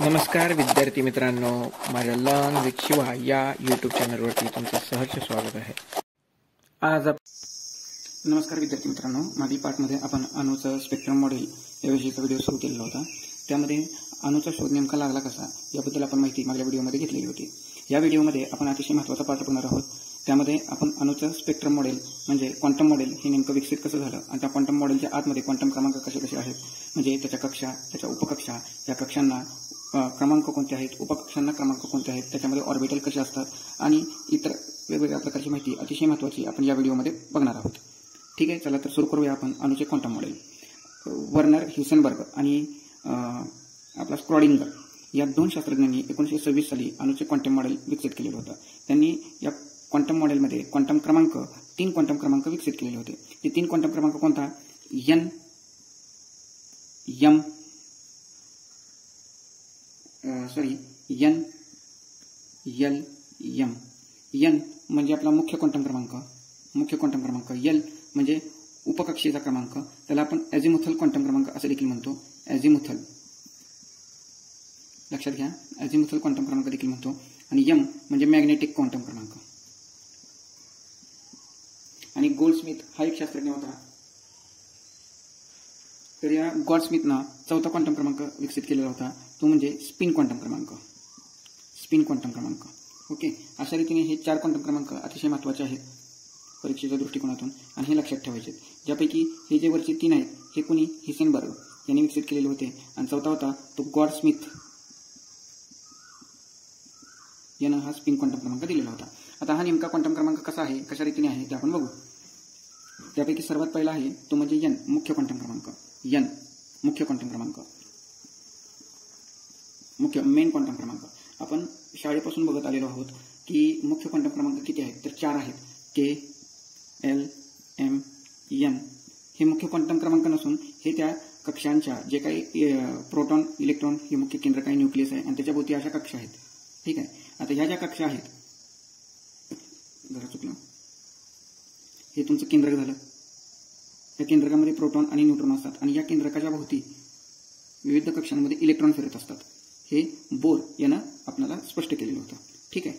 नमस्कार विद्यार्थी मित्रांनो, माझ्या लर्न विथ शिवा या यूट्यूब चॅनलवरती तुमचं सहर्ष स्वागत आहे. नमस्कार विद्यार्थी मित्रांनो, मागील पार्टमध्ये आपण अणूचं स्पेक्ट्रम मॉडेल याविषयीचा व्हिडिओ सुरू केलेला होता. त्यामध्ये अणूचा शोध नेमका लागला कसा याबद्दल आपण माहिती मागल्या व्हिडिओमध्ये घेतलेली होती. या व्हिडिओमध्ये आपण अतिशय महत्त्वाचा पार्ट बघणार आहोत. त्यामध्ये आपण अणूचं स्पेक्ट्रम मॉडेल म्हणजे क्वांटम मॉडेल हे नेमकं विकसित कसं झालं आणि त्या क्वांटम मॉडेलच्या आतमध्ये क्वांटम क्रमांक कसे कसे आहेत, म्हणजे त्याच्या कक्षा, त्याच्या उपकक्षा, या कक्षांना क्रमांक कोणते आहेत, उपकक्षांना क्रमांक कोणते आहेत, त्याच्यामध्ये ऑर्बिटल कसे असतात आणि इतर वेगवेगळ्या प्रकारची माहिती अतिशय महत्त्वाची आपण या व्हिडिओमध्ये बघणार आहोत. ठीक आहे, चला तर सुरू करूया आपण अणूचे क्वांटम मॉडेल. वर्नर ह्युसेनबर्ग आणि आपला स्क्रॉडिंगर या दोन शास्त्रज्ञांनी 1926 साली अणूचे क्वांटम मॉडेल विकसित केलेलं होतं. त्यांनी या क्वांटम मॉडेलमध्ये क्वांटम क्रमांक 3 क्वांटम क्रमांक विकसित केलेले होते. ते 3 क्वांटम क्रमांक कोणता? N, M, N, L, M. N म्हणजे आपला मुख्य क्वांटम क्रमांक, एल म्हणजे उपकक्षेचा क्रमांक, त्याला आपण ॲझिमुथल क्वांटम क्रमांक असं देखील म्हणतो. ॲझिमुथल, लक्षात घ्या, ॲझिमुथल क्वांटम क्रमांक देखील म्हणतो. आणि एम म्हणजे मॅग्नेटिक क्वांटम क्रमांक. आणि गोल्डस्मिथ हा एक शास्त्रज्ञ होता. तर या गोल्डस्मिथनं 4था क्वांटम क्रमांक विकसित केलेला होता, तो म्हणजे स्पिन क्वांटम क्रमांक. ओके, अशा रीतीने हे 4 क्वांटम क्रमांक अतिशय महत्त्वाचे आहेत परीक्षेच्या दृष्टिकोनातून आणि हे लक्षात ठेवायचे. ज्यापैकी हे जे वरचे 3 आहेत हे कुणी? ह्युसेनबर्ग यांनी विकसित केलेले होते. आणि 4था होता तो गोल्डस्मिथ यानं हा स्पिन क्वांटम क्रमांक दिलेला होता. आता हा नेमका क्वांटम क्रमांक कसा आहे, कशा रीतीने आहे ते आपण बघू. त्यापैकी सर्वात पहिला आहे तो म्हणजे एन, मुख्य क्वांटम क्रमांक. एन मुख्य क्वांटम क्रमांक, मेन क्वांटम क्रमांक. आपण शाळेपासून बघत आलेलो आहोत की मुख्य क्वांटम क्रमांक किती आहेत, तर 4 आहेत. के, एल, एम, एन हे मुख्य क्वांटम क्रमांक नसून हे त्या कक्षांच्या जे काही प्रोटॉन, इलेक्ट्रॉन हे मुख्य केंद्र काही न्यूक्लियस आहे आणि त्याच्या भोवती अशा कक्षा आहेत. ठीक आहे, आता ह्या ज्या कक्षा आहेत, जरा चुकलं, हे तुमचं केंद्रक झालं. या केंद्रकामध्ये प्रोटॉन आणि न्यूट्रॉन असतात आणि या केंद्रकाच्या भोवती विविध कक्षांमध्ये इलेक्ट्रॉन फिरत असतात. हे बोर यानं आपल्याला स्पष्ट केलेलं होतं. ठीक आहे,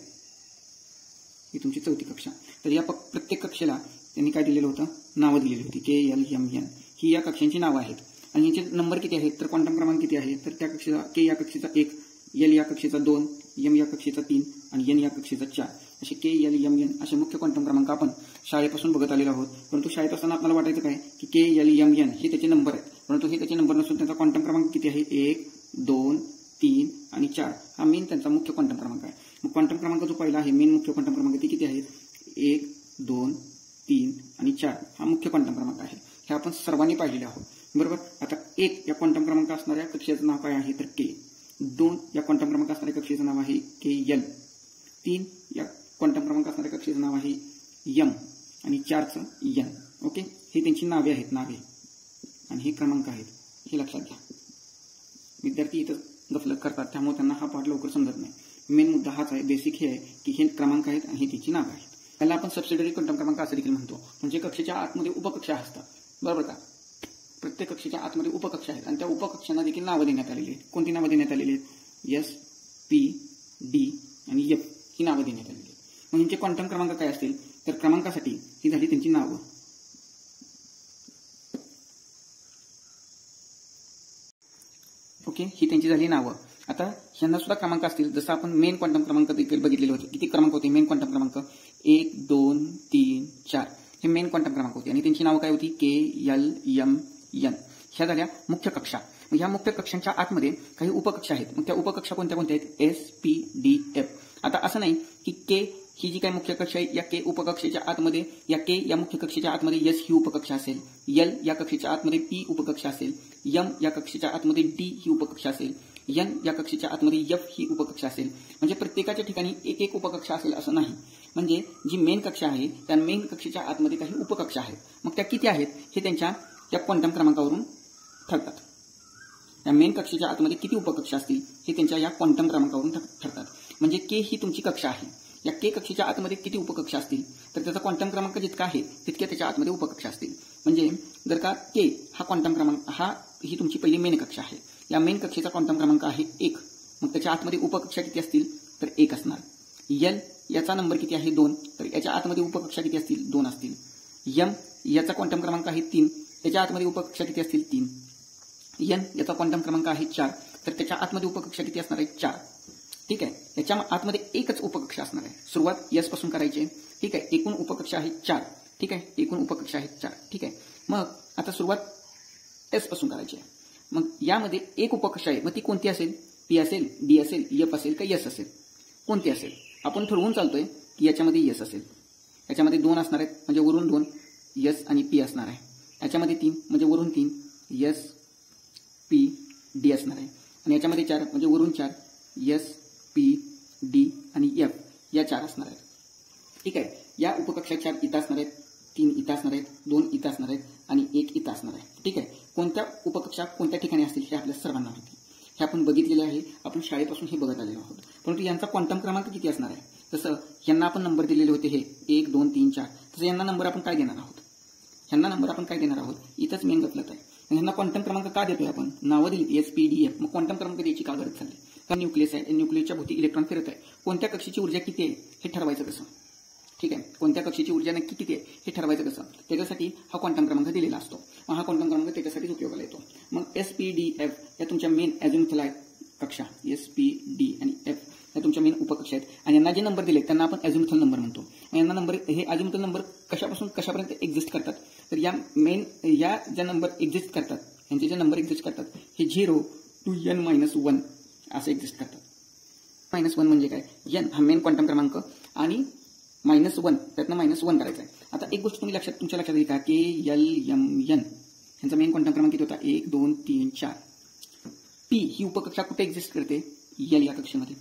ही तुमची 4थी कक्षा. तर या प्रत्येक कक्षेला त्यांनी काय दिलेलं होतं? नावं दिलेली होती. के, एल, एम, एन ही या कक्षांची नावं आहेत. आणि यांचे नंबर किती आहेत, तर क्वांटम क्रमांक किती आहेत, तर त्या कक्षेचा के या कक्षेचा 1, एल या कक्षेचा 2, एम या कक्षेचा 3 आणि एन या कक्षेचा 4 असे के, एल, एम, एन असे मुख्य क्वांटम क्रमांक आपण शाळेपासून बघत आलेलो आहोत. परंतु शाळेत असताना आपल्याला वाटायचं काय की के, एल, एम, एन हे त्याचे नंबर आहेत, परंतु हे त्याचे नंबर नसून त्यांचा क्वांटम क्रमांक किती आहे? 1, 2, 3 आणि 4 हा मेन त्यांचा मुख्य क्वांटम क्रमांक आहे. मग क्वांटम क्रमांक जो पहिला आहे मेन मुख्य क्वांटम क्रमांक ते किती आहेत? 1, 2, 3 आणि 4 हा मुख्य क्वांटम क्रमांक आहे. हे आपण सर्वांनी पाहिलेले आहोत, बरोबर. आता 1 या क्वांटम क्रमांक असणाऱ्या कक्षेचं नाव काय आहे, तर के. 2 या क्वांटम क्रमांक असणाऱ्या कक्षेचं नाव आहे के, एल. 3 या क्वांटम क्रमांक असणाऱ्या कक्षेचं नाव आहे एम आणि 4चं एन. ओके, हे त्यांची नावे आहेत, आणि हे क्रमांक आहेत, हे लक्षात घ्या. विद्यार्थी इथं गफलत करतात, त्यामुळे त्यांना हा पाठ लवकर समजत नाही. मेन मुद्दा हाच आहे, बेसिक हे आहे की हे क्रमांक आहेत आणि हे त्याची नावं आहेत. त्याला आपण सबसिडरी क्वांटम क्रमांक असं देखील म्हणतो. म्हणजे कक्षेच्या आतमध्ये उपकक्षा असतात, बरोबर का. प्रत्येक कक्षेच्या आतमध्ये उपकक्षा आहेत आणि त्या उपकक्षांना देखील नावं देण्यात आलेली आहेत. कोणती नावं देण्यात आलेली आहेत? एस, पी, डी आणि एफ ही नावं देण्यात आलेली आहेत. मग यांचे क्वांटम क्रमांक काय असतील, तर क्रमांकासाठी ही झाली त्यांची नावं. ओके, ही त्यांची झाली नावं. आता ह्यांना सुद्धा क्रमांक असतील, जसं आपण मेन क्वांटम क्रमांक देखील बघितलेले होते. किती क्रमांक होते मेन क्वांटम क्रमांक? 1, 2, 3, 4 हे मेन क्वांटम क्रमांक होते आणि त्यांची नावं काय होती? के, एल, एम, एन. ह्या झाल्या मुख्य कक्षा. ह्या मुख्य कक्षांच्या आतमध्ये काही उपकक्षा आहेत. मग त्या उपकक्षा कोणत्या कोणत्या आहेत? S, P, D, F. आता असं नाही की के ही जी काही मुख्य कक्षा आहे या के उपकक्षेच्या आतमध्ये या के या मुख्य कक्षेच्या आतमध्ये एस ही उपकक्षा असेल, एल या कक्षेच्या आतमध्ये पी उपकक्षा असेल, एम या कक्षेच्या आतमध्ये डी ही उपकक्षा असेल, एन या कक्षेच्या आतमध्ये एफ ही उपकक्षा असेल. म्हणजे प्रत्येकाच्या ठिकाणी एक उपकक्षा असेल असं नाही. म्हणजे जी मेन कक्षा आहे त्या मेन कक्षेच्या आतमध्ये काही उपकक्षा आहेत. मग त्या किती आहेत हे त्यांच्या त्या क्वांटम क्रमांकावरून ठरतात. या मेन कक्षेच्या आतमध्ये किती उपकक्षा असतील हे त्यांच्या या क्वांटम क्रमांकावरून ठरतात. म्हणजे के ही तुमची कक्षा आहे, या के कक्षेच्या आतमध्ये किती उपकक्षा असतील तर त्याचा क्वांटम क्रमांक जितका आहे तितक्या त्याच्या आतमध्ये उपकक्षा असतील. म्हणजे जर का के हा क्वांटम क्रमांक ही तुमची पहिली मेन कक्षा आहे, या मेन कक्षेचा क्वांटम क्रमांक आहे 1, मग त्याच्या आतमध्ये उपकक्षा किती असतील तर 1 असणार. एल याचा नंबर किती आहे 2, तर याच्या आतमध्ये उपकक्षा किती असतील 2 असतील. एम याचा क्वांटम क्रमांक आहे 3, त्याच्या आतमध्ये उपकक्षा किती असतील 3. एन याचा क्वांटम क्रमांक आहे 4, तर त्याच्या आतमध्ये उपकक्षा किती असणार आहे 4. ठीक आहे. याच्या आतमध्ये एकच उपकक्षा असणार आहे. सुरुवात एस पासून करायची आहे. ठीक आहे. एकूण उपकक्षा आहे 4. ठीक आहे. एकूण उपकक्षा आहे 4. ठीक आहे. मग आता सुरुवात एस पासून करायची आहे. मग यामध्ये एक उपकक्षा आहे, मग ती कोणती असेल? पी असेल, डी असेल, एफ असेल का एस असेल? कोणती असेल? आपण ठरवून चालतोय की याच्यामध्ये एस असेल. याच्यामध्ये 2 असणार आहेत म्हणजे वरून 2 एस आणि पी असणार आहे. याच्यामध्ये 3 म्हणजे वरून 3 एस पी डी असणार आहे. आणि याच्यामध्ये 4 म्हणजे वरून 4 एस पी डी आणि एफ या 4 असणार आहेत. ठीक आहे. या उपकक्षा 4 इथं असणार आहेत, 3 इथं असणार आहेत, 2 इथं असणार आहेत आणि 1 इथं असणार आहे. ठीक आहे. कोणत्या उपकक्षा कोणत्या ठिकाणी असतील हे आपल्या सर्वांना माहिती. हे आपण बघितलेले आहे, आपण शाळेपासून हे बघत आलेलो आहोत. परंतु यांचा क्वांटम क्रमांक किती असणार आहे? जसं यांना आपण नंबर दिलेले होते हे 1 2 3 4, तसं यांना नंबर आपण काय देणार आहोत? ह्यांना नंबर आपण काय देणार आहोत? इथंच मेन गफलत आहे. ह्यांना क्वांटम क्रमांक का देतोय आपण? नावं दिली एस पी डी एफ, मग क्वांटम क्रमांक द्यायची का गरज झाली? कारण न्यूक्लियस आहे, न्यूक्लियसच्या भोवती इलेक्ट्रॉन फिरत आहे. कोणत्या कक्षेची ऊर्जा किती आहे हे ठरवायचं कसं? ठीक आहे. कोणत्या कक्षेची ऊर्जा नक्की किती आहे हे ठरवायचं कसं? त्याच्यासाठी हा क्वांटम क्रमांक दिलेला असतो. मग हा क्वांटम क्रमांक त्याच्यासाठीच उपयोगाला येतो. मग एस पी डी एफ या तुमच्या मेन अॅझिमुथल कक्षा, एस पी डी आणि एफ या तुमच्या मेन उपकक्षा आहेत. आणि यांना जे नंबर दिले त्यांना आपण अॅझिमुथल नंबर म्हणतो. यांना नंबर, हे अॅझिमुथल नंबर कशापासून कशापर्यंत एक्झिस्ट करतात? तर या ज्या नंबर एक्झिस्ट करतात, यांचे जे नंबर एक्झिस्ट करतात हे 0 to n-1 असे एक्झिस्ट करतात. -1 म्हणजे काय? n हा मेन क्वांटम क्रमांक आणि -1 त्यातनं -1 करायचा आहे. आता एक गोष्ट तुमच्या लक्षात येईल का? के एल एम एन यांचा मेन क्वांटम क्रमांक किती होता? 1 2 3 4. पी ही उपकक्षा कुठे एक्झिस्ट करते? एल या कक्षेमध्ये.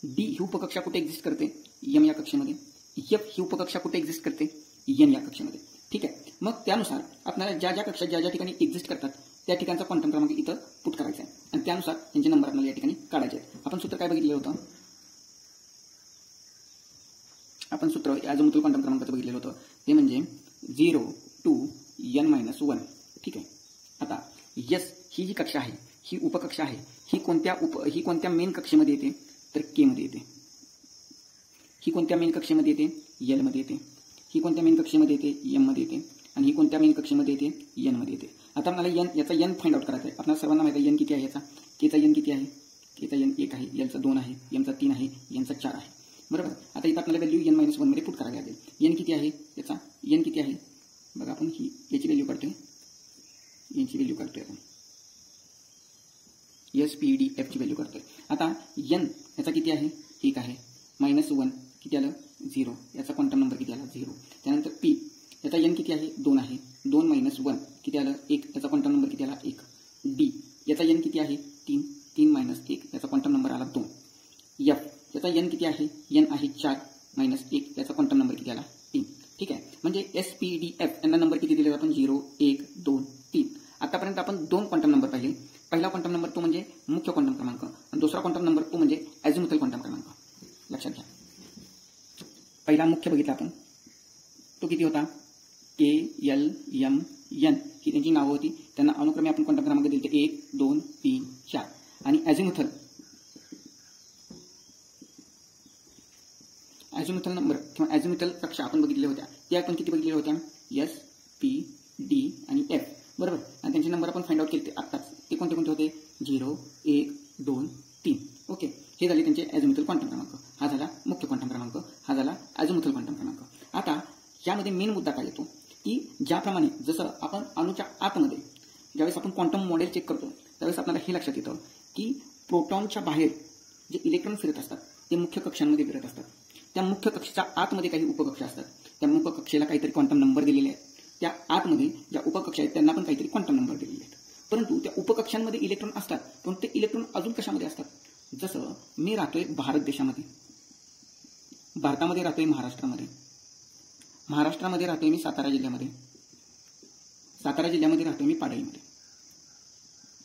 डी ही उपकक्षा कुठे एक्झिस्ट करते? एम या कक्षेमध्ये. एफ ही उपकक्षा कुठे एक्झिस्ट करते? एन या कक्षेमध्ये. ठीक आहे. मग त्यानुसार आपल्याला ज्या कक्षा ज्या ठिकाणी एक्झिस्ट करतात त्या ठिकाणचा क्वांटम क्रमांक इथं पुट करायचा आहे आणि त्यानुसार त्यांचे नंबर आपल्याला या ठिकाणी काढायचे आहेत. आपण सूत्र काय बघितलेलं होतं? आपण सूत्र अॅझिमुथल क्वांटम क्रमांकाचं बघितलेलं होतं, ते म्हणजे 0 to n-1. ठीक आहे. आता एस ही जी कक्षा आहे, ही उपकक्षा आहे, ही कोणत्या मेन कक्षेमध्ये येते? तर के मध्ये येते. ही कोणत्या मेन कक्षेमध्ये येते? एल मध्ये येते. ही कोणत्या मेन कक्षेमध्ये येते? एम मध्ये येते. आणि ही कोणत्या मेन कक्षेमध्ये येते? एन मध्ये येते. आता मला याचा एन फाइंड आउट करायचा आहे. आपल्याला सर्वांना माहिती आहे एन किती आहे याचा. केचा एन किती आहे? केचा एन 1 आहे, एलचा 2 आहे, एमचा 3 आहे, एनचा 4 आहे. बरोबर. आता इथं आपल्याला व्हॅल्यू n-1 मध्ये पुट करावी लागेल. एन किती आहे याचा? एन किती आहे बघा, आपण ही याची व्हॅल्यू काढतोय, एनची व्हॅल्यू काढतोय आपण, एस पी डी एफ ची व्हॅल्यू काढतोय. आता एन याचा किती आहे? 1 आहे. -1 किती आलं? 0. याचा क्वांटम नंबर किती आला? 0. त्यानंतर पी याचा एन किती आहे? 2 आहे. 2 - 1 किती आलं? 1. याचा क्वांटम नंबर किती आला? 1. डी याचा एन किती आहे? 3. 3 - 1 याचा क्वांटम नंबर आला 2. एफ याचा एन किती आहे? एन आहे 4 - 1 याचा क्वांटम नंबर किती आला? 3. ठीक आहे. म्हणजे एस पी डी एफ यांना नंबर किती दिले आपण? 0 1 2 3. आतापर्यंत आपण 2 क्वांटम नंबर पाहिले. पहिला क्वांटम नंबर तो म्हणजे मुख्य क्वांटम क्रमांक आणि दुसरा क्वांटम नंबर तो म्हणजे अॅझिमुथल क्वांटम क्रमांक. लक्षात घ्या. पहिला मुख्य बघितला आपण, तो किती होता? के एल एम एन ही त्यांची नावं होती. त्यांना अनुक्रमे आपण क्वांटम क्रमांक दिले 1 2 3 4. आणि अॅझिमुथल नंबर किंवा अॅझिमुथल कक्षा आपण बघितल्या होत्या. त्या आपण किती बघितलेल्या होत्या? एस पी डी आणि एफ. बरोबर. आणि त्यांचे नंबर आपण फाइंड आउट केले आत्ताच. ते कोणते होते? 0 1 2 3. ओके. हे झाले त्यांचे अॅझिमुथल क्वांटम क्रमांक. हा झाला मुख्य क्वांटम क्रमांक, हा झाला अॅझिमुथल क्वांटम क्रमांक. आता यामध्ये मेन मुद्दा काय येतो की ज्याप्रमाणे जसं आपण अणूच्या आतमध्ये ज्यावेळेस आपण क्वांटम मॉडेल चेक करतो त्यावेळेस आपल्याला हे लक्षात येतं की प्रोटॉनच्या बाहेर जे इलेक्ट्रॉन फिरत असतात ते मुख्य कक्षांमध्ये फिरत असतात. त्या मुख्य कक्षेच्या आतमध्ये काही उपकक्षा असतात. त्या मुख्य कक्षेला काहीतरी क्वांटम नंबर दिलेले आहेत. त्या आतमध्ये ज्या उपकक्षा आहेत त्यांना पण काहीतरी क्वांटम नंबर दिलेले आहेत. परंतु त्या उपकक्षांमध्ये इलेक्ट्रॉन असतात, पण ते इलेक्ट्रॉन अजून कशामध्ये असतात? जसं मी राहतोय भारत देशामध्ये, भारतामध्ये राहतोय महाराष्ट्रामध्ये, महाराष्ट्रामध्ये राहतोय मी सातारा जिल्ह्यामध्ये, सातारा जिल्ह्यामध्ये राहतोय मी पाडळीमध्ये.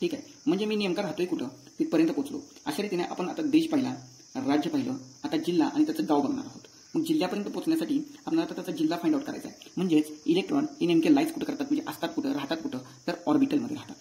ठीक आहे. म्हणजे मी नेमका राहतोय कुठं तिथपर्यंत पोहोचलो. अशा रीतीने आपण आता देश पाहिला, राज्य पाहिलं, आता जिल्हा आणि त्याचं गाव बघणार आहोत. मग जिल्ह्यापर्यंत पोहोचण्यासाठी आपल्याला आता त्याचा जिल्हा फाइंड आउट करायचा आहे. म्हणजेच इलेक्ट्रॉन हे नेमके लाईफ कुठं करतात, म्हणजे असतात कुठं, राहतात कुठं? तर ऑर्बिटलमध्ये राहतात.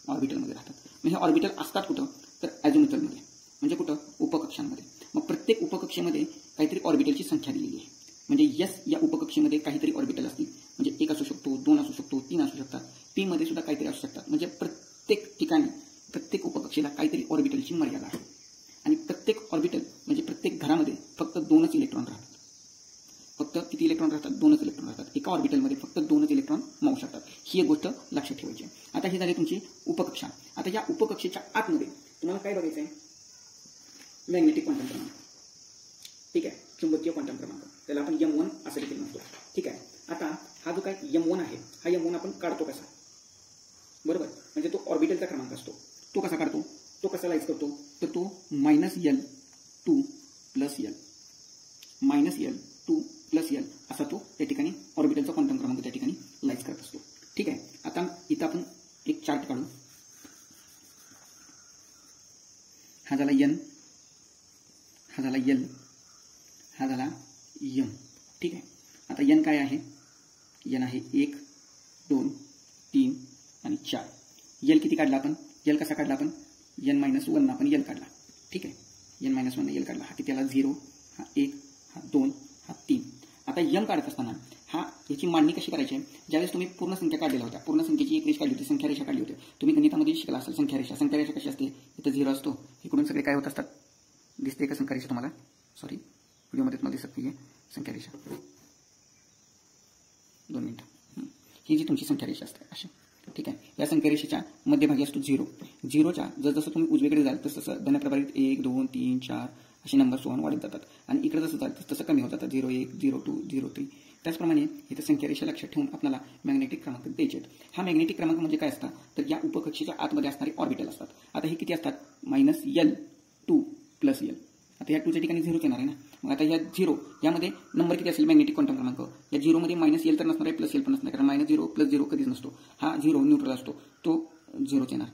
ऑर्बिटलमध्ये राहतात. मग हे ऑर्बिटल असतात कुठं? तर अॅझिमुथलमध्ये. म्हणजे कुठं उपकक्षांमध्ये. मग प्रत्येक उपकक्षेमध्ये काहीतरी ऑर्बिटलची संख्या दिलेली आहे. म्हणजे एस या उपकक्षेमध्ये काहीतरी ऑर्बिटल असतील, म्हणजे 1 असू शकतो, 2 असू शकतो, 3 असू शकतात. पी मध्ये सुद्धा काहीतरी असू शकतात. म्हणजे प्रत्येक ठिकाणी प्रत्येक उपकक्षेला काहीतरी ऑर्बिटलची मर्यादा आहे. आणि प्रत्येक ऑर्बिटल म्हणजे प्रत्येक घरामध्ये फक्त 2च इलेक्ट्रॉन राहतात. फक्त किती इलेक्ट्रॉन राहतात? 2च इलेक्ट्रॉन राहतात. एका ऑर्बिटलमध्ये फक्त 2च इलेक्ट्रॉन मावू शकतात. ही एक गोष्ट लक्षात ठेवायची आहे. आता ही झाली तुमची उपकक्षा. आता या उपकक्षेच्या आतमध्ये तुम्हाला काय बघायचं आहे? मॅग्नेटिक क्वांटम क्रमांक. ठीक आहे, चुंबकीय क्वांटम क्रमांक, त्याला आपण M1 असं देखील म्हणतो. ठीक आहे. आता हा जो काय M1 आहे, हा M1 आपण काढतो कसा? बरोबर, म्हणजे तो ऑर्बिटलचा क्रमांक असतो. तो कसा काढतो? तो कसा लाईज करतो? तर तो -L2 + L -L2 + L असा तो त्या ठिकाणी ऑर्बिटलचा क्वांटम क्रमांक त्या ठिकाणी लाईज करत असतो. ठीक आहे. आता इथं आपण एक चार्ट काढू. हा झाला N, हा झाला L, हा झाला M. ठीक आहे. आता N काय आहे? N आहे 1, 2, 3 आणि 4. L किती काढला आपण? L कसा काढला आपण? N-1 आपण L काढला. ठीक आहे, N-1 L काढला. हा किती आला? 0, हा 1, हा 2, हा 3. आता M काढत असताना याची मांडणी कशी करायची आहे? ज्यावेळेस तुम्ही पूर्ण संख्या काढलेल्या होत्या, पूर्ण संख्येची एक रेष काढली होती, संख्या रेषा काढली होती. तुम्ही गणितामध्ये शिकला असेल संख्या रेषा. संख्या रेषा कशी असते? इथं 0 असतो, इकडून सगळे काय होत असतात? दिसते का संख्या रेषा तुम्हाला? सॉरी, व्हिडिओमध्ये तुम्हाला दिसत नाहीये संख्या रेषा. 2 मिनिटं. ही जी तुमची संख्या रेषा असते अशी. ठीक आहे. या संख्या रेषेच्या मध्यभागी असतो 0. 0च्या जसं तुम्ही उजवीकडे जाल तसं धनप्रभारित 1, 2, 3, 4 असे नंबर सोहन वाढत जातात. आणि इकडे जसं जाल तसं कमी होत जातात. 0, 1, 0, 2, 0, 3. त्याचप्रमाणे इथं संख्या रेषा लक्षात ठेवून आपल्याला मॅग्नेटिक क्रमांक द्यायचे आहेत. हा मॅग्नेटिक क्रमांक म्हणजे काय असतात? तर या उपकक्षेच्या आतमध्ये असणारे ऑर्बिटल असतात. आता हे किती असतात? -L2 + L. आता या 2च्या ठिकाणी 0 येणार आहे ना. मग आता या 0 यामध्ये नंबर किती असेल मॅग्नेटिक क्वांटम क्रमांक? या 0 मध्ये -L तर नसणार आहे, +L पण नसणार, कारण -0 + 0 कधीच नसतो. हा 0 न्यूट्रल असतो, तो 0च येणार.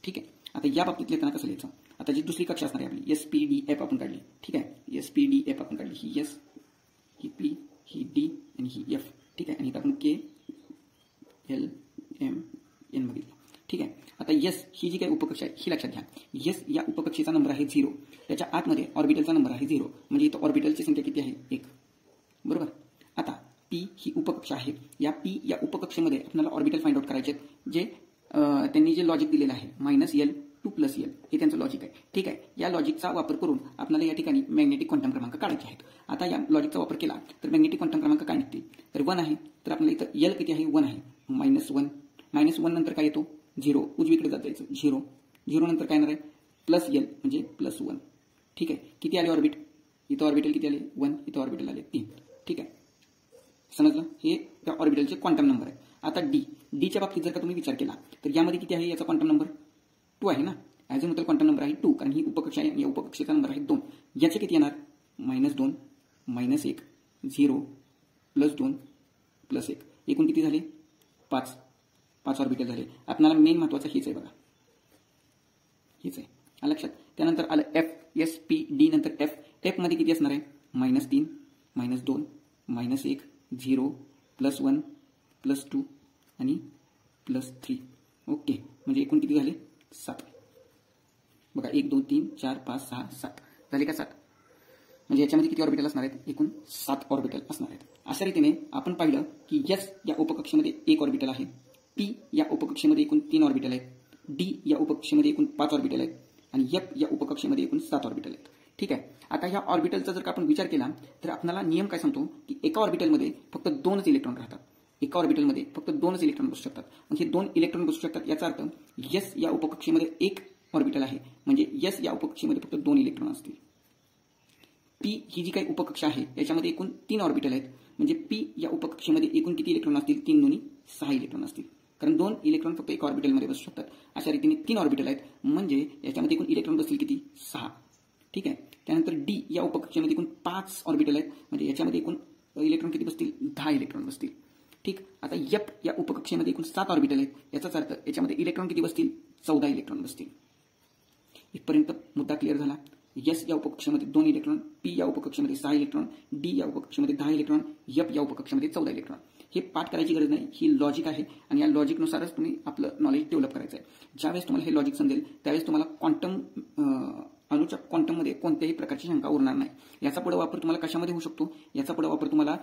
ठीक आहे. आता या बाबतीत लिहिताना कसं लिहायचं? आता जी दुसरी कक्षा असणार आहे आपली SPDF आपण काढली. ठीक आहे, SPDF आपण काढली. ही S, ही P, ही D आणि ही F. ठीक आहे. आणि इथं आपण K, L, M, N बघितलं. ठीक आहे. आता S ही जी काही उपकक्षा आहे ही लक्षात घ्या. S या उपकक्षेचा नंबर आहे 0. त्याच्या आतमध्ये ऑर्बिटलचा नंबर आहे 0. म्हणजे इथं ऑर्बिटलची संख्या किती आहे? 1. बरोबर. आता P ही उपकक्षा आहे. या P या उपकक्षेमध्ये आपल्याला ऑर्बिटल फाइंड आउट करायचे आहेत, जे त्यांनी जे लॉजिक दिलेलं आहे -L2 + L हे त्यांचं लॉजिक आहे. ठीक आहे. या लॉजिकचा वापर करून आपल्याला या ठिकाणी मॅग्नेटिक क्वांटम क्रमांक काढायचे आहेत. आता या लॉजिकचा वापर केला तर मॅग्नेटिक क्वांटम क्रमांक काय निघतील? तर 1 आहे. तर आपल्याला इथं L किती आहे? 1 आहे. -1 नंतर काय येतो? 0. उजवीकडे जात जायचं. 0 नंतर काय येणार आहे? +L म्हणजे +1. ठीक आहे. किती आले ऑर्बिट? इथं ऑर्बिटल किती आले? 1. इथं ऑर्बिटल आले 3. ठीक आहे. समजलं? हे त्या ऑर्बिटलचे क्वांटम नंबर आहे. आता डीच्या बाबतीत जर का तुम्ही विचार केला तर यामध्ये किती आहे? याचा क्वांटम नंबर 2 आहे ना. अजून क्वांटम नंबर आहे 2, कारण ही उपकक्षा आहे. या उपकक्षेचा नंबर आहे 2. याचे किती येणार? -2, -1, 0, +2, +1. एकूण किती झाले? 5 ऑर्बिटल झाले. आपल्याला मेन महत्वाचं हेच आहे बघा, हेच आहे लक्षात. त्यानंतर आलं F, S, P, D नंतर F. F मध्ये किती असणार आहे? -3, -2, -1, 0, +1, +2 आणि +3. ओके. म्हणजे एकूण किती झाले? 7. बघा 1, 2, 3, 4, 5, 6, 7 झाले का? 7. म्हणजे याच्यामध्ये किती ऑर्बिटल असणार आहेत? एकूण 7 ऑर्बिटल असणार आहेत. अशा रीतीने आपण पाहिलं की S या उपकक्षेमध्ये 1 ऑर्बिटल आहे. P या उपकक्षेमध्ये एकूण 3 ऑर्बिटल आहेत. D या उपकक्षेमध्ये एकूण 5 ऑर्बिटल आहेत. आणि F या उपकक्षेमध्ये एकूण 7 ऑर्बिटल आहेत. ठीक आहे. आता या ऑर्बिटलचा जर का आपण विचार केला तर आपल्याला नियम काय सांगतो की एका ऑर्बिटलमध्ये फक्त 2च इलेक्ट्रॉन राहतात. एका ऑर्बिटलमध्ये फक्त 2च इलेक्ट्रॉन बसू शकतात. मग हे 2 इलेक्ट्रॉन बसू शकतात याचा अर्थ S या उपकक्षेमध्ये 1 ऑर्बिटल आहे, म्हणजे S या उपकक्षेमध्ये फक्त 2 इलेक्ट्रॉन असतील. P ही जी काही उपकक्षा आहे याच्यामध्ये एकूण 3 ऑर्बिटल आहेत, म्हणजे P या उपकक्षेमध्ये एकूण किती इलेक्ट्रॉन असतील? 3 दुनी 6 इलेक्ट्रॉन असतील, कारण 2 इलेक्ट्रॉन फक्त एका ऑर्बिटलमध्ये बसू शकतात. अशा रीतीने 3 ऑर्बिटल आहेत, म्हणजे याच्यामध्ये एकूण इलेक्ट्रॉन बसतील किती? 6. ठीक आहे. त्यानंतर D या उपकक्षेमध्ये एकूण 5 ऑर्बिटल आहेत, म्हणजे याच्यामध्ये एकूण इलेक्ट्रॉन किती बसतील? 10 इलेक्ट्रॉन बसतील. ठीक. आता F या उपकक्षेमध्ये एकूण 7 ऑर्बिटल आहेत, याचाच अर्थ याच्यामध्ये इलेक्ट्रॉन किती बसतील? 14 इलेक्ट्रॉन बसतील. इथपर्यंत मुद्दा क्लिअर झाला. S या उपकक्षेमध्ये 2 इलेक्ट्रॉन, P या उपकक्षेमध्ये 6 इलेक्ट्रॉन, D या उपकक्षेमध्ये 10 इलेक्ट्रॉन, F या उपकक्षेमध्ये 14 इलेक्ट्रॉन. हे पाठ करायची गरज नाही, ही लॉजिक आहे आणि या लॉजिकनुसारच तुम्ही आपलं नॉलेज डेव्हलप करायचं आहे. ज्यावेळेस तुम्हाला हे लॉजिक समजेल त्यावेळेस तुम्हाला क्वांटम कोणत्याही प्रकारची शंका उरणार नाही. याचा पुढे वापर तुम्हाला कशामध्ये होऊ शकतो? याचा पुढे वापर तुम्हाला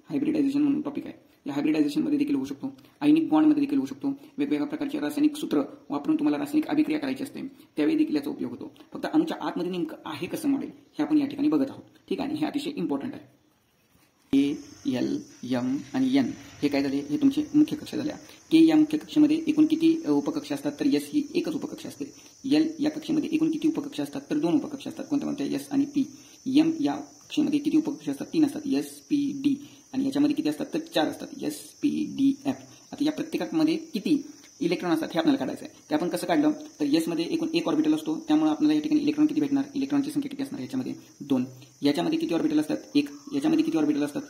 हायब्रिडायझेशन म्हणून टॉपिक आहे, या हायब्रिडायझेशनमध्ये देखील होऊ शकतो, आयनिक बॉन्डमध्ये देखील होऊ शकतो. वेगवेगळ्या प्रकारचे रासायनिक सूत्र वापरून तुम्हाला रासायनिक अभिक्रिया करायची असते, त्यावेळी देखील याचा उपयोग होतो. फक्त अणूच्या आतमध्ये नेमकं आहे कसं मॉडेल हे आपण या ठिकाणी बघत आहोत. ठीक आहे, आणि हे अतिशय इम्पॉर्टंट आहे. के, एल, एम आणि एन हे काय झाले? हे तुमचे मुख्य कक्षा झाल्या. के या मुख्य कक्षेमध्ये एकूण किती उपकक्षा असतात? तर एस ही एकच उपकक्षा असते. एल या कक्षेमध्ये एकूण किती उपकक्षा असतात? तर 2 उपकक्षा असतात. कोणत्या कोणत्या? एस आणि पी. एम या कक्षेमध्ये किती उपकक्षा असतात? 3 असतात. S, P, D. आणि याच्यामध्ये किती असतात? तर 4 असतात. S, P, D, F. आता या प्रत्येकामध्ये किती इलेक्ट्रॉन असतात हे आपल्याला काढायचं आहे. ते आपण कसं काढलं? तर एस मध्ये एकूण 1 ऑर्बिटल असतो, त्यामुळे आपल्याला या ठिकाणी इलेक्ट्रॉन किती भेटणार? इलेक्ट्रॉनची संख्या किती असणार? याच्यामध्ये 2. याच्यामध्ये किती ऑर्बिटल असतात? 1. याच्यामध्ये किती ऑर्बिटल असतात?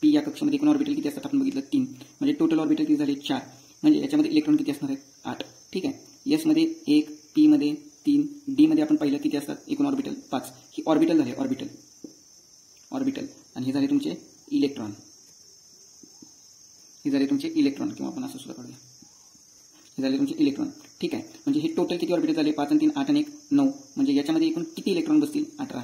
पी या कक्षेमध्ये एकूण ऑर्बिटल किती असतात? आपण बघितलं 3. म्हणजे टोटल ऑर्बिटल किती झाले? 4. म्हणजे याच्यामध्ये इलेक्ट्रॉन किती असणार आहेत? 8. ठीक आहे. एस मध्ये 1, पी मध्ये 3, डी मध्ये आपण पाहिलं किती असतात? एकूण ऑर्बिटल 5. ही ऑर्बिटल झाले, ऑर्बिटल. आणि हे झाले तुमचे इलेक्ट्रॉन. किंवा आपण असं सुद्धा काढूया. हे झाले तुमचे इलेक्ट्रॉन. ठीक आहे. म्हणजे हे टोटल किती ऑर्बिटल झाले? 5 आणि 3 8 आणि 1 9. म्हणजे याच्यामध्ये एकूण किती इलेक्ट्रॉन बसतील? 18.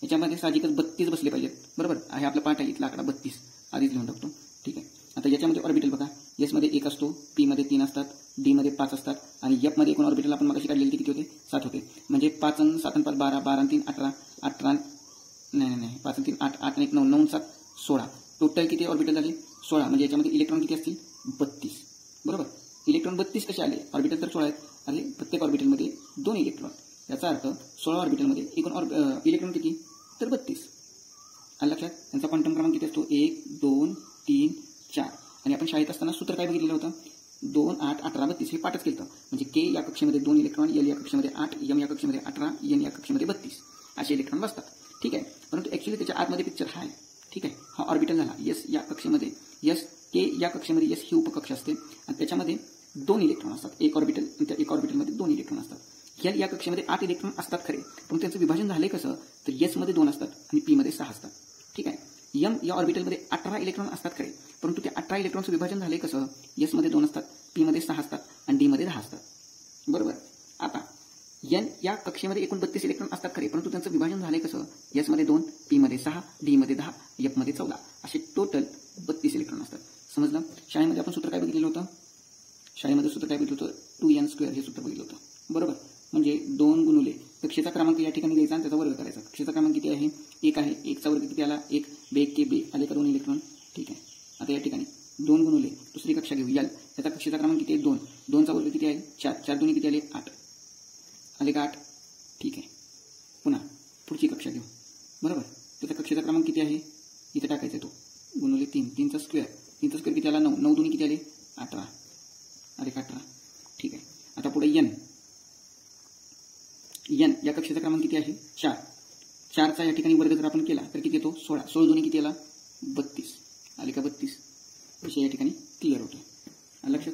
याच्यामध्ये साहजिकच 32 बसले पाहिजेत. बरोबर, हे आपला पाठ आहे, इथला आकडा 32 आधीच लिहून टाकतो. ठीक आहे. आता याच्यामध्ये ऑर्बिटल बघा, एस मध्ये 1 असतो, पी मध्ये 3 असतात, डी मध्ये 5 असतात आणि एफ मध्ये एकूण ऑर्बिटल आपण मगाशी काढलेले किती होते? 7 होते. म्हणजे 5 आणि 7 आणि 5 12, 12 आणि 3 18, 18 नाही 5 आणि 3 8, 8 आणि 1 9, 9 आणि 7 16. टोटल किती ऑर्बिटल झाले? 16. म्हणजे याच्यामध्ये इलेक्ट्रॉन किती असतील? 32. बरोबर. इलेक्ट्रॉन 32 कसे आले? ऑर्बिटल तर 16 आहेत. आले प्रत्येक ऑर्बिटलमध्ये 2 इलेक्ट्रॉन. याचा अर्थ 16 ऑर्बिटलमध्ये एकूण इलेक्ट्रॉन किती? तर 32. आलं लक्षात? त्यांचा क्वांटम क्रमांक किती असतो? 1 2 3 4. आणि आपण शाळेत असताना सूत्र काय बघितलेलं होतं? 2 8 18 32 हे पाठच केलं. म्हणजे के या कक्षेमध्ये 2 इलेक्ट्रॉन, एल या कक्षेमध्ये 8, एम या कक्षेमध्ये 18, एन या कक्षेमध्ये 32 असे इलेक्ट्रॉन बसतात. ठीक आहे. परंतु ऍक्च्युली त्याच्या आतमध्ये पिक्चर हा आहे. ठीक आहे. हा ऑर्बिटल झाला. एस या कक्षेमध्ये, एस के या कक्षेमध्ये एस ही उपकक्षा असते आणि त्याच्यामध्ये 2 इलेक्ट्रॉन असतात. एक ऑर्बिटल आणि त्या एक ऑर्बिटलमध्ये 2 इलेक्ट्रॉन असतात. एल या कक्षेमध्ये 8 इलेक्ट्रॉन असतात खरे, पण त्यांचं विभाजन झालंय कसं? तर एस मध्ये 2 असतात आणि पी मध्ये 6 असतात. ठीक आहे. एम या ऑर्बिटलमध्ये 18 इलेक्ट्रॉन असतात खरे, परंतु त्या 18 इलेक्ट्रॉनचं विभाजन झालंय कसं? एस मध्ये 2 असतात, पी मध्ये 6 असतात आणि डी मध्ये 10 असतात. बरोबर. आता एन या कक्षेमध्ये एकूण 32 इलेक्ट्रॉन असतात खरे, परंतु त्यांचं विभाजन झालंय कसं? एस मध्ये 2, पी मध्ये 6, डी मध्ये 10, एफ मध्ये 14 असे टोटल 32 इलेक्ट्रॉन असतात. समजलं? शाळेमध्ये आपण सूत्र काय बघितलेलं होतं? 2n² हे सूत्र बघितलं होतं. बरोबर. म्हणजे 2 गुणुले कक्षेचा क्रमांक या ठिकाणी द्यायचा आणि त्याचा वर्ग करायचा. कक्षेचा क्रमांक किती आहे? 1 आहे. 1 चा वर्ग किती आला? 1 बे के बे आले का 2 इलेक्ट्रॉन. ठीक आहे. आता या ठिकाणी 2 गुणुले दुसरी कक्षा घेऊ एल, त्याचा कक्षेचा क्रमांक किती आहे? 2. 2 चा वर्ग किती आहे? 4. 4 दोन्ही किती आले? 8 आले का? 8. ठीक आहे. पुन्हा पुढची कक्षा घेऊ. बरोबर. त्याचा कक्षेचा क्रमांक किती आहे? इथे टाकायचा आहे तो. गुणुले 3. 3चा स्क्वेअर. 3चा स्क्वेअर किती आला? 9. 9 दोन्ही किती आले? 18 आले का? 18. ठीक आहे. आता पुढे एन या कक्षेचा क्रमांक किती आहे? 4. 4चा या ठिकाणी वर्ग जर आपण केला तर किती येतो? 16. 16 दोन्ही किती आला? 32 आले का? 32. विषय या ठिकाणी क्लिअर होतो. लक्षात?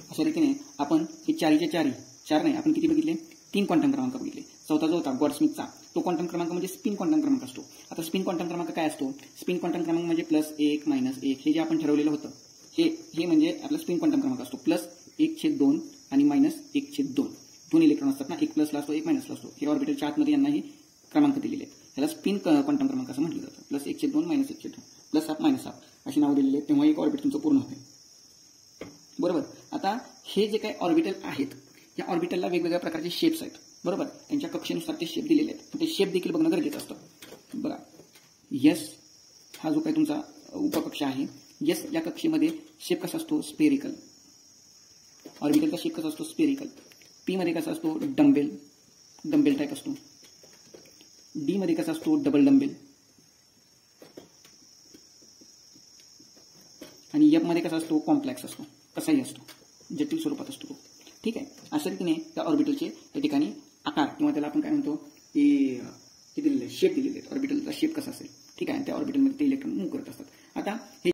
अशा रीतीने आपण हे 4 नाही, आपण किती बघितले? 3 क्वांटम क्रमांक बघितले. चौथा जो होता गॉडस्मिथचा तो क्वांटम क्रमांक म्हणजे स्पिन क्वांटम क्रमांक असतो. आता स्पिन क्वांटम क्रमांक काय असतो? स्पिन क्वांटम क्रमांक म्हणजे +1 -1 हे जे आपण ठरवलेलं होतं हे म्हणजे आपला स्पिन क्वांटम क्रमांक असतो. +1/2 आणि -1/2. 2 इलेक्ट्रॉन असतात ना, एक प्लसला असतो, एक मायनसला असतो. हे ऑर्बिटलच्या आतमध्ये यांना हे क्रमांक दिलेले आहेत. ह्याला स्पिन क्वांटम क्रमांक असं म्हटलं जातं. +1/2 -1/2 +1/2 -1/2 अशी नावं दिलेली आहेत. तेव्हा एक ऑर्बिट तुमचं पूर्ण होते. बरोबर. आता हे जे काही ऑर्बिटल आहेत या ऑर्बिटलला वेगवेगळ्या प्रकारचे शेप्स आहेत. बरोबर. त्यांच्या कक्षेनुसार ते शेप दिलेले आहेत. ते शेप देखील बघणं गरजेचं असतं. बघा, यस हा जो काही तुमचा उपकक्षा आहे, यस या कक्षेमध्ये शेप कसा असतो? स्पेरिकल. ऑर्बिटलचा शेप कसा असतो? स्पेरिकल. पी मध्ये कसा असतो? डंबेल टाईप असतो. डी मध्ये कसा असतो? Double dumbbell. आणि एफ मध्ये कसा असतो? कॉम्प्लेक्स असतो. कसाही असतो, जटिल स्वरूपात असतो. ठीक आहे. अशा रीतीने त्या ऑर्बिटलचे त्या ठिकाणी आकार किंवा त्याला आपण काय म्हणतो ते दिलेले शेप दिलेले आहेत. ऑर्बिटलचा शेप कसा असेल. ठीक आहे. त्या ऑर्बिटलमध्ये ते इलेक्ट्रॉन मूव्ह करत असतात. आता हे